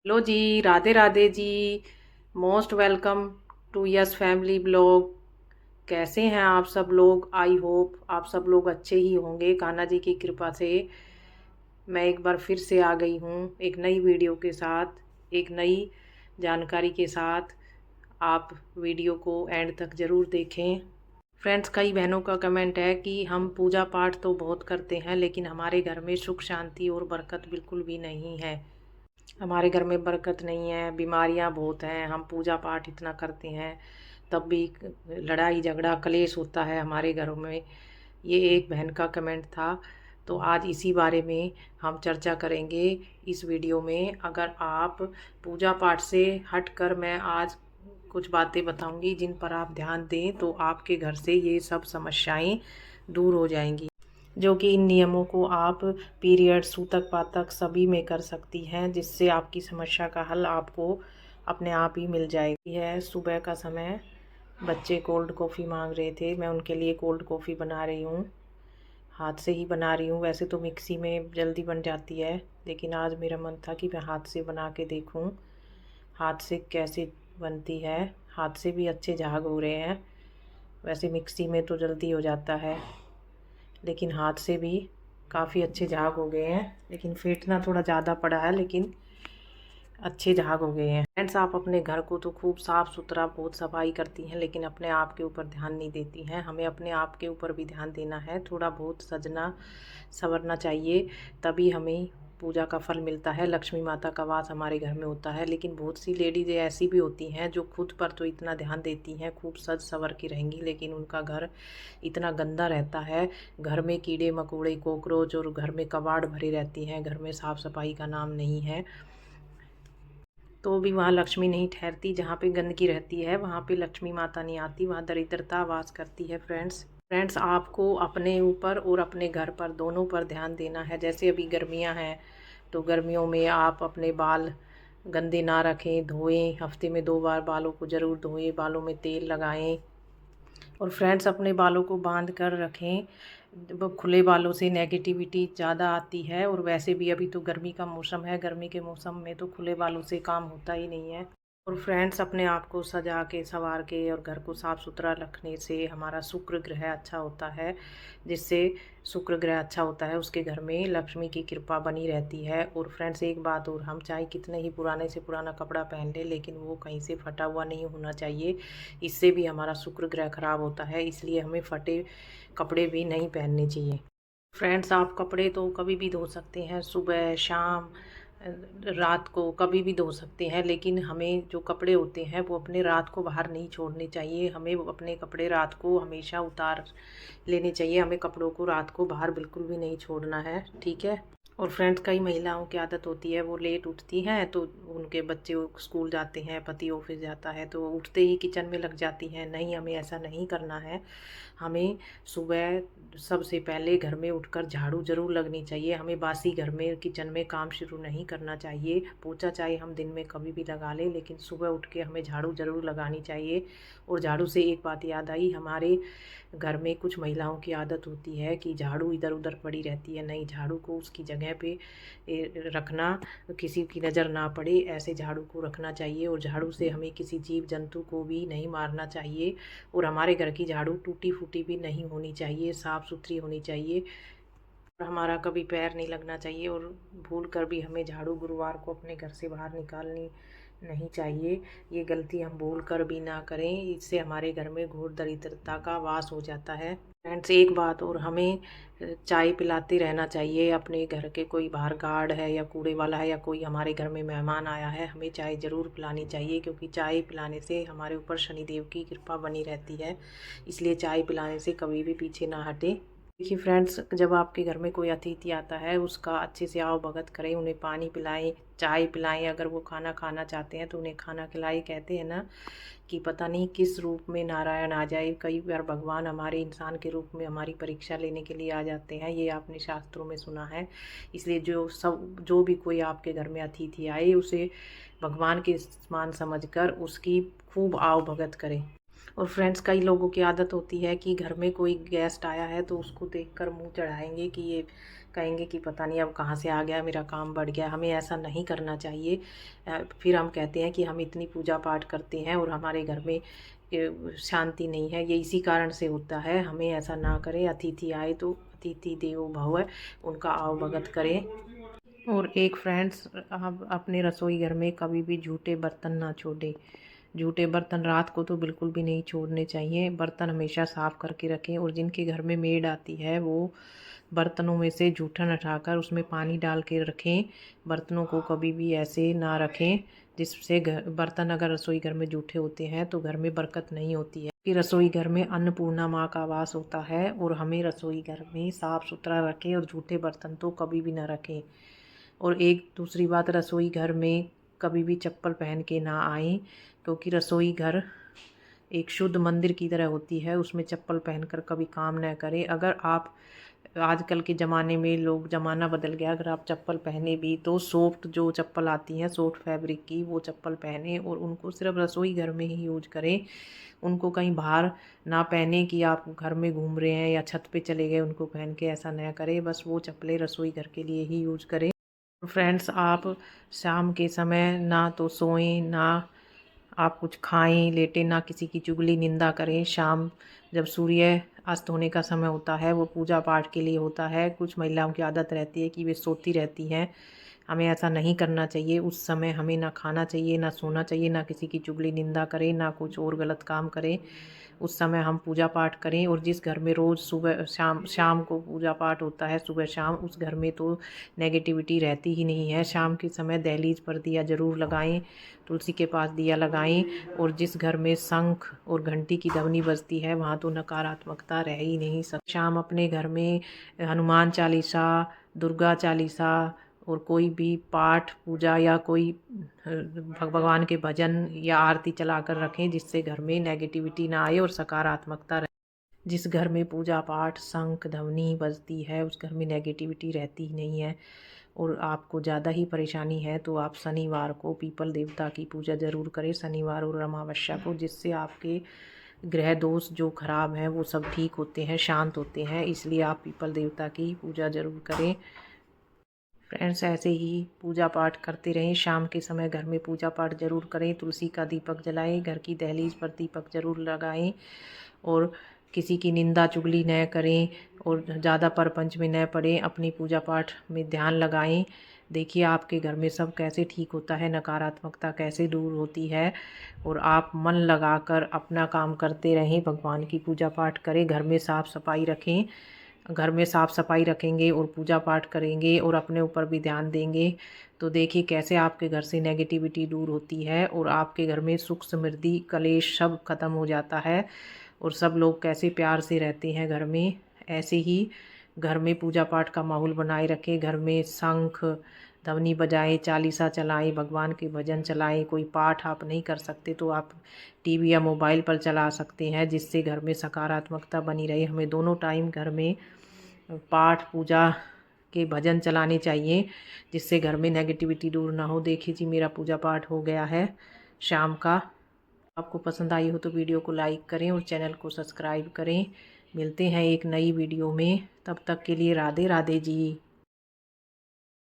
Hello ji, Radhe Radhe ji. Most welcome to yes family blog. कैसे हैं आप सब लोग? आई होप आप सब लोग अच्छे ही होंगे कान्हा जी की कृपा से। मैं एक बार फिर से आ गई हूँ एक नई वीडियो के साथ, एक नई जानकारी के साथ। आप वीडियो को एंड तक ज़रूर देखें। फ्रेंड्स, कई बहनों का कमेंट है कि हम पूजा पाठ तो बहुत करते हैं लेकिन हमारे घर में सुख शांति और बरकत बिल्कुल भी नहीं है। हमारे घर में बरकत नहीं है, बीमारियां बहुत हैं। हम पूजा पाठ इतना करते हैं तब भी लड़ाई झगड़ा कलेश होता है हमारे घरों में। ये एक बहन का कमेंट था। तो आज इसी बारे में हम चर्चा करेंगे इस वीडियो में। अगर आप पूजा पाठ से हटकर मैं आज कुछ बातें बताऊंगी जिन पर आप ध्यान दें तो आपके घर से ये सब समस्याएं दूर हो जाएंगी। जो कि इन नियमों को आप पीरियड, सूतक पातक सभी में कर सकती हैं, जिससे आपकी समस्या का हल आपको अपने आप ही मिल जाएगी। है सुबह का समय, बच्चे कोल्ड कॉफ़ी मांग रहे थे, मैं उनके लिए कोल्ड कॉफ़ी बना रही हूँ। हाथ से ही बना रही हूँ, वैसे तो मिक्सी में जल्दी बन जाती है लेकिन आज मेरा मन था कि मैं हाथ से बना के देखूँ हाथ से कैसे बनती है। हाथ से भी अच्छे झाग हो रहे हैं। वैसे मिक्सी में तो जल्दी हो जाता है लेकिन हाथ से भी काफ़ी अच्छे झाग हो गए हैं। लेकिन फेंटना थोड़ा ज़्यादा पड़ा है, लेकिन अच्छे झाग हो गए हैं। फ्रेंड्स, आप अपने घर को तो खूब साफ़ सुथरा बहुत सफाई करती हैं लेकिन अपने आप के ऊपर ध्यान नहीं देती हैं। हमें अपने आप के ऊपर भी ध्यान देना है, थोड़ा बहुत सजना संवरना चाहिए, तभी हमें पूजा का फल मिलता है। लक्ष्मी माता का वास हमारे घर में होता है। लेकिन बहुत सी लेडीज ऐसी भी होती हैं जो खुद पर तो इतना ध्यान देती हैं, खूब सज संवर के रहेंगी, लेकिन उनका घर इतना गंदा रहता है। घर में कीड़े मकोड़े, कॉकरोच और घर में कबाड़ भरे रहती हैं। घर में साफ़ सफाई का नाम नहीं है, तो भी वहाँ लक्ष्मी नहीं ठहरती। जहाँ पे गंदगी रहती है वहाँ पे लक्ष्मी माता नहीं आती, वहाँ दरिद्रता वास करती है। फ्रेंड्स, आपको अपने ऊपर और अपने घर पर दोनों पर ध्यान देना है। जैसे अभी गर्मियाँ हैं तो गर्मियों में आप अपने बाल गंदे ना रखें, धोएं। हफ्ते में 2 बार बालों को ज़रूर धोएं, बालों में तेल लगाएं। और फ्रेंड्स, अपने बालों को बांध कर रखें। खुले बालों से नेगेटिविटी ज़्यादा आती है, और वैसे भी अभी तो गर्मी का मौसम है, गर्मी के मौसम में तो खुले बालों से काम होता ही नहीं है। और फ्रेंड्स, अपने आप को सजा के संवार के और घर को साफ़ सुथरा रखने से हमारा शुक्र ग्रह अच्छा होता है। जिससे शुक्र ग्रह अच्छा होता है उसके घर में लक्ष्मी की कृपा बनी रहती है। और फ्रेंड्स, एक बात और, हम चाहे कितने ही पुराने से पुराना कपड़ा पहन लें लेकिन वो कहीं से फटा हुआ नहीं होना चाहिए। इससे भी हमारा शुक्र ग्रह खराब होता है, इसलिए हमें फटे कपड़े भी नहीं पहनने चाहिए। फ्रेंड्स, आप कपड़े तो कभी भी धो सकते हैं, सुबह शाम रात को कभी भी धो सकते हैं, लेकिन हमें जो कपड़े होते हैं वो अपने रात को बाहर नहीं छोड़ने चाहिए। हमें अपने कपड़े रात को हमेशा उतार लेने चाहिए। हमें कपड़ों को रात को बाहर बिल्कुल भी नहीं छोड़ना है, ठीक है। और फ्रेंड्स, कई महिलाओं की आदत होती है वो लेट उठती हैं, तो उनके बच्चे स्कूल जाते हैं, पति ऑफिस जाता है, तो उठते ही किचन में लग जाती हैं। नहीं, हमें ऐसा नहीं करना है। हमें सुबह सबसे पहले घर में उठकर झाड़ू ज़रूर लगनी चाहिए। हमें बासी घर में किचन में काम शुरू नहीं करना चाहिए। पोछा चाहे हम दिन में कभी भी लगा लें, लेकिन सुबह उठ के हमें झाड़ू ज़रूर लगानी चाहिए। और झाड़ू से एक बात याद आई, हमारे घर में कुछ महिलाओं की आदत होती है कि झाड़ू इधर उधर पड़ी रहती है। नहीं, झाड़ू को उसकी जगह पे रखना, किसी की नज़र ना पड़े, ऐसे झाड़ू को रखना चाहिए। और झाड़ू से हमें किसी जीव जंतु को भी नहीं मारना चाहिए। और हमारे घर की झाड़ू टूटी फूटी भी नहीं होनी चाहिए, साफ़ सुथरी होनी चाहिए। और हमारा कभी पैर नहीं लगना चाहिए। और भूल कर भी हमें झाड़ू गुरुवार को अपने घर से बाहर निकालनी नहीं चाहिए। ये गलती हम भूल कर भी ना करें, इससे हमारे घर में घोर दरिद्रता का वास हो जाता है। फ्रेंड्स, एक बात और, हमें चाय पिलाते रहना चाहिए। अपने घर के कोई बाहर गार्ड है या कूड़े वाला है या कोई हमारे घर में मेहमान आया है, हमें चाय ज़रूर पिलानी चाहिए, क्योंकि चाय पिलाने से हमारे ऊपर शनिदेव की कृपा बनी रहती है। इसलिए चाय पिलाने से कभी भी पीछे ना हटें। देखिए फ्रेंड्स, जब आपके घर में कोई अतिथि आता है उसका अच्छे से आओ भगत करें, उन्हें पानी पिलाएं, चाय पिलाएं। अगर वो खाना खाना चाहते हैं तो उन्हें खाना खिलाएं। कहते हैं ना कि पता नहीं किस रूप में नारायण आ जाए, कई बार भगवान हमारे इंसान के रूप में हमारी परीक्षा लेने के लिए आ जाते हैं, ये आपने शास्त्रों में सुना है। इसलिए जो भी कोई आपके घर में अतिथि आए उसे भगवान के समान समझकर उसकी खूब आओ भगत करें। और फ्रेंड्स, कई लोगों की आदत होती है कि घर में कोई गेस्ट आया है तो उसको देखकर मुंह चढ़ाएंगे कि ये कहेंगे कि पता नहीं अब कहाँ से आ गया, मेरा काम बढ़ गया। हमें ऐसा नहीं करना चाहिए। फिर हम कहते हैं कि हम इतनी पूजा पाठ करते हैं और हमारे घर में शांति नहीं है। ये इसी कारण से होता है। हमें ऐसा ना करें। अतिथि आए तो अतिथि देवो भव, उनका आव भगत करें। और एक फ्रेंड्स, आप अपने रसोई घर में कभी भी झूठे बर्तन ना छोड़ें। जूठे बर्तन रात को तो बिल्कुल भी नहीं छोड़ने चाहिए। बर्तन हमेशा साफ़ करके रखें। और जिनके घर में मेड आती है वो बर्तनों में से जूठन हटाकर उसमें पानी डाल के रखें। बर्तनों को कभी भी ऐसे ना रखें जिससे बर्तन अगर रसोई घर में जूठे होते हैं तो घर में बरकत नहीं होती है। कि रसोई घर में अन्नपूर्णा माँ का वास होता है और हमें रसोई घर में साफ़ सुथरा रखें और जूठे बर्तन तो कभी भी ना रखें। और एक दूसरी बात, रसोई घर में कभी भी चप्पल पहन के ना आएं, क्योंकि रसोई घर एक शुद्ध मंदिर की तरह होती है। उसमें चप्पल पहनकर कभी काम न करें। अगर आप आजकल के ज़माने में लोग ज़माना बदल गया, अगर आप चप्पल पहने भी तो सॉफ्ट जो चप्पल आती हैं सॉफ्ट फैब्रिक की, वो चप्पल पहने और उनको सिर्फ रसोई घर में ही यूज करें। उनको कहीं बाहर ना पहने कि आप घर में घूम रहे हैं या छत पे चले गए उनको पहन के, ऐसा न करें। बस वो चप्पलें रसोई घर के लिए ही यूज करें। फ्रेंड्स, आप शाम के समय ना तो सोएं, ना आप कुछ खाएं लेटे, ना किसी की चुगली निंदा करें। शाम जब सूर्य अस्त होने का समय होता है वो पूजा पाठ के लिए होता है। कुछ महिलाओं की आदत रहती है कि वे सोती रहती हैं। हमें ऐसा नहीं करना चाहिए। उस समय हमें ना खाना चाहिए, ना सोना चाहिए, ना किसी की चुगली निंदा करें, ना कुछ और गलत काम करें। उस समय हम पूजा पाठ करें। और जिस घर में रोज़ सुबह शाम शाम को पूजा पाठ होता है सुबह शाम, उस घर में तो नेगेटिविटी रहती ही नहीं है। शाम के समय दहलीज पर दिया ज़रूर लगाएं, तुलसी के पास दिया लगाएं। और जिस घर में शंख और घंटी की ध्वनि बजती है वहाँ तो नकारात्मकता रह ही नहीं सकती। शाम अपने घर में हनुमान चालीसा, दुर्गा चालीसा और कोई भी पाठ पूजा या कोई भगवान के भजन या आरती चला कर रखें, जिससे घर में नेगेटिविटी ना आए और सकारात्मकता रहे। जिस घर में पूजा पाठ शंख ध्वनि बजती है उस घर में नेगेटिविटी रहती ही नहीं है। और आपको ज़्यादा ही परेशानी है तो आप शनिवार को पीपल देवता की पूजा ज़रूर करें, शनिवार और अमावस्या को, जिससे आपके ग्रह दोष जो खराब हैं वो सब ठीक होते हैं, शांत होते हैं। इसलिए आप पीपल देवता की पूजा ज़रूर करें। फ्रेंड्स, ऐसे ही पूजा पाठ करते रहें। शाम के समय घर में पूजा पाठ ज़रूर करें। तुलसी का दीपक जलाएं, घर की दहलीज पर दीपक ज़रूर लगाएं और किसी की निंदा चुगली न करें और ज़्यादा परपंच में न पड़ें। अपनी पूजा पाठ में ध्यान लगाएं। देखिए आपके घर में सब कैसे ठीक होता है, नकारात्मकता कैसे दूर होती है। और आप मन लगाकर अपना काम करते रहें, भगवान की पूजा पाठ करें, घर में साफ़ सफाई रखें। घर में साफ़ सफाई रखेंगे और पूजा पाठ करेंगे और अपने ऊपर भी ध्यान देंगे तो देखिए कैसे आपके घर से नेगेटिविटी दूर होती है और आपके घर में सुख समृद्धि कलेश सब खत्म हो जाता है और सब लोग कैसे प्यार से रहते हैं घर में। ऐसे ही घर में पूजा पाठ का माहौल बनाए रखें। घर में शंख ध्वनि बजाएं, चालीसा चलाएं, भगवान के भजन चलाएं। कोई पाठ आप नहीं कर सकते तो आप टीवी या मोबाइल पर चला सकते हैं, जिससे घर में सकारात्मकता बनी रहे। हमें दोनों टाइम घर में पाठ पूजा के भजन चलाने चाहिए, जिससे घर में नेगेटिविटी दूर ना हो। देखिए जी, मेरा पूजा पाठ हो गया है शाम का। आपको पसंद आई हो तो वीडियो को लाइक करें और चैनल को सब्सक्राइब करें। मिलते हैं एक नई वीडियो में, तब तक के लिए राधे राधे जी।